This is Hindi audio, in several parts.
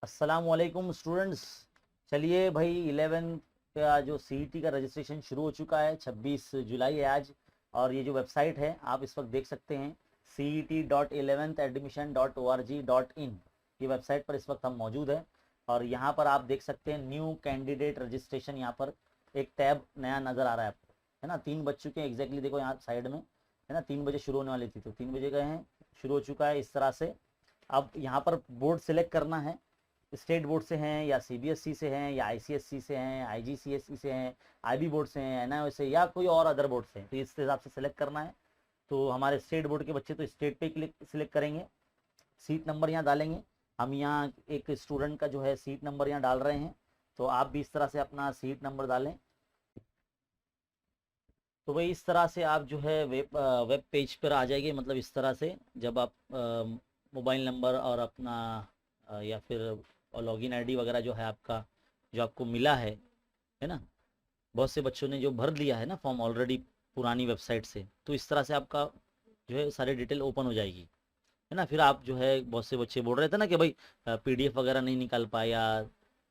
अस्सलामुअलैकुम स्टूडेंट्स। चलिए भाई 11th का जो सीईटी का रजिस्ट्रेशन शुरू हो चुका है। 26 जुलाई है आज। और ये जो वेबसाइट है आप इस वक्त देख सकते हैं cet.11thadmission.org.in। ये वेबसाइट पर इस वक्त हम मौजूद हैं और यहाँ पर आप देख सकते हैं न्यू कैंडिडेट रजिस्ट्रेशन। यहाँ पर एक टैब नया नज़र आ रहा है आपको, है ना। 3 बज चुके हैं एग्जैक्टली, देखो यहाँ साइड में, है ना। 3 बजे शुरू होने वाली थी तो 3 बजे गए हैं, शुरू हो चुका है इस तरह से। अब यहाँ पर बोर्ड सिलेक्ट करना है, स्टेट बोर्ड से हैं या सीबीएसई से हैं या आईसीएसई से हैं, आईजीसीएसई से हैं, आईबी बोर्ड से हैं, एनआईओ से, या कोई और अदर बोर्ड से हैं, तो इस हिसाब से सिलेक्ट करना है। तो हमारे स्टेट बोर्ड के बच्चे तो स्टेट पे क्लिक सिलेक्ट करेंगे, सीट नंबर यहाँ डालेंगे। हम यहाँ एक स्टूडेंट का जो है सीट नंबर यहाँ डाल रहे हैं, तो आप भी इस तरह से अपना सीट नंबर डालें। तो वही इस तरह से आप जो है वेब पेज पर आ जाएंगे। मतलब इस तरह से जब आप मोबाइल नंबर और अपना या फिर लॉगिन आईडी वगैरह जो है आपका, जो आपको मिला है ना। बहुत से बच्चों ने जो भर दिया है ना फॉर्म ऑलरेडी पुरानी वेबसाइट से, तो इस तरह से आपका जो है सारी डिटेल ओपन हो जाएगी, है ना। फिर आप जो है, बहुत से बच्चे बोल रहे थे ना कि भाई पीडीएफ वगैरह नहीं निकाल पाए या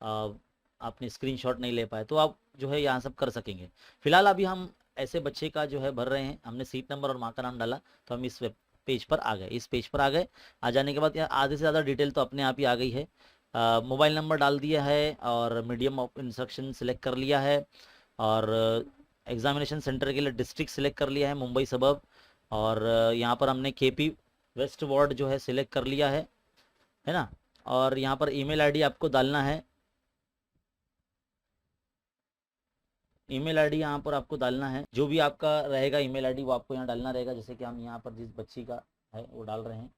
आपने स्क्रीनशॉट नहीं ले पाए, तो आप जो है यहाँ सब कर सकेंगे। फिलहाल अभी हम ऐसे बच्चे का जो है भर रहे हैं, हमने सीट नंबर और माँ का नाम डाला तो हम इस वेब पेज पर आ गए। इस पेज पर आ गए, आ जाने के बाद यहाँ आधे से ज़्यादा डिटेल तो अपने आप ही आ गई है। मोबाइल नंबर डाल दिया है और मीडियम ऑफ इंस्ट्रक्शन सिलेक्ट कर लिया है, और एग्जामिनेशन सेंटर के लिए डिस्ट्रिक्ट सिलेक्ट कर लिया है, मुंबई सबब। और यहाँ पर हमने केपी वेस्ट वार्ड जो है सिलेक्ट कर लिया है ना। और यहाँ पर ईमेल आईडी आपको डालना है, ईमेल आईडी यहाँ पर आपको डालना है। जो भी आपका रहेगा ईमेल आईडी वो आपको यहाँ डालना रहेगा, जैसे कि हम यहाँ पर जिस बच्ची का है वो डाल रहे हैं।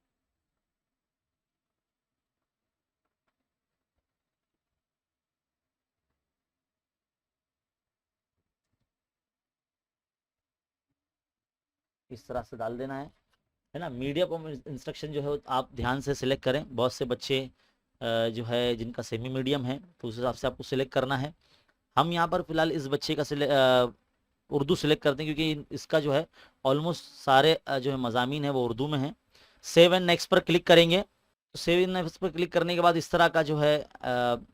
इस तरह से डाल देना है ना। मीडियम ऑफ इंस्ट्रक्शन जो है वो आप ध्यान से सिलेक्ट करें। बहुत से बच्चे जो है जिनका सेमी मीडियम है, तो उस हिसाब से आपको सिलेक्ट करना है। हम यहाँ पर फिलहाल इस बच्चे का उर्दू सिलेक्ट करते हैं, क्योंकि इसका जो है ऑलमोस्ट सारे जो है मज़ामीन है वो उर्दू में है। सेव एंड नेक्स्ट पर क्लिक करेंगे। तो सेव एंड नेक्स्ट पर क्लिक करने के बाद इस तरह का जो है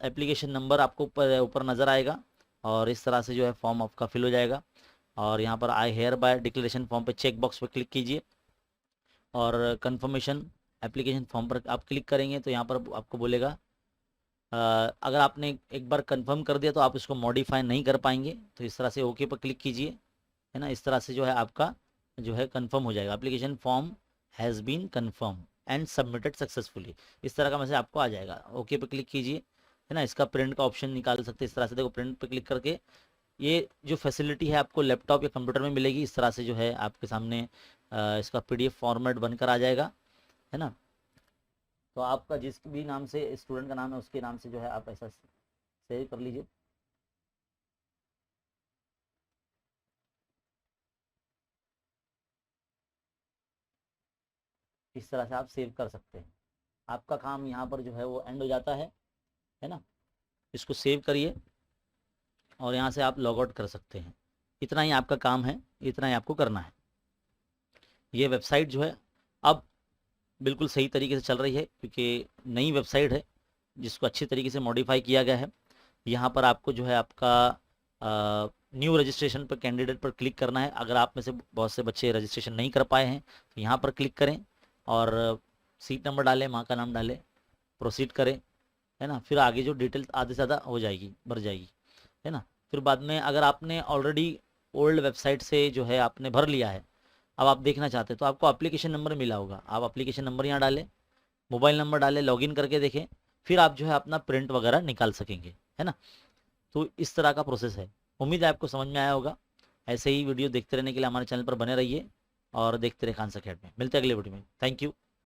एप्लीकेशन नंबर आपको ऊपर ऊपर नज़र आएगा, और इस तरह से जो है फॉर्म आपका फिल हो जाएगा। और यहाँ पर आई हेयर बाय डिक्लेरेशन फॉर्म पे चेक बॉक्स पर क्लिक कीजिए, और कंफर्मेशन एप्लीकेशन फॉर्म पर आप क्लिक करेंगे तो यहाँ पर आपको बोलेगा अगर आपने एक बार कंफर्म कर दिया तो आप इसको मॉडिफाई नहीं कर पाएंगे, तो इस तरह से ओके पर क्लिक कीजिए, है ना। इस तरह से जो है आपका जो है कंफर्म हो जाएगा, application form has been confirm and submitted successfully. इस तरह का मैसेज आपको आ जाएगा, ओके पे क्लिक कीजिए, है ना। इसका प्रिंट का ऑप्शन निकाल सकते हैं इस तरह से, देखो प्रिंट पे क्लिक करके ये जो फैसिलिटी है आपको लैपटॉप या कंप्यूटर में मिलेगी। इस तरह से जो है आपके सामने इसका पीडीएफ फॉर्मेट बनकर आ जाएगा, है ना। तो आपका जिस भी नाम से स्टूडेंट का नाम है उसके नाम से जो है आप ऐसा सेव कर लीजिए। इस तरह से आप सेव कर सकते हैं। आपका काम यहाँ पर जो है वो एंड हो जाता है ना। इसको सेव करिए और यहाँ से आप लॉग आउट कर सकते हैं। इतना ही आपका काम है, इतना ही आपको करना है। ये वेबसाइट जो है अब बिल्कुल सही तरीके से चल रही है, क्योंकि नई वेबसाइट है जिसको अच्छी तरीके से मॉडिफाई किया गया है। यहाँ पर आपको जो है आपका न्यू रजिस्ट्रेशन पर कैंडिडेट पर क्लिक करना है। अगर आप में से बहुत से बच्चे रजिस्ट्रेशन नहीं कर पाए हैं तो यहाँ पर क्लिक करें और सीट नंबर डालें, माँ का नाम डालें, प्रोसीड करें, है ना। फिर आगे जो डिटेल आधे से ज़्यादा हो जाएगी, भर जाएगी, है ना। फिर बाद में अगर आपने ऑलरेडी ओल्ड वेबसाइट से जो है आपने भर लिया है, अब आप देखना चाहते हैं तो आपको एप्लीकेशन नंबर मिला होगा, आप एप्लीकेशन नंबर यहाँ डालें, मोबाइल नंबर डालें, लॉगिन करके देखें, फिर आप जो है अपना प्रिंट वगैरह निकाल सकेंगे, है ना। तो इस तरह का प्रोसेस है। उम्मीद है आपको समझ में आया होगा। ऐसे ही वीडियो देखते रहने के लिए हमारे चैनल पर बने रहिए और देखते रहे खान अकेडमी। मिलते हैं अगले वीडियो में। Thank you.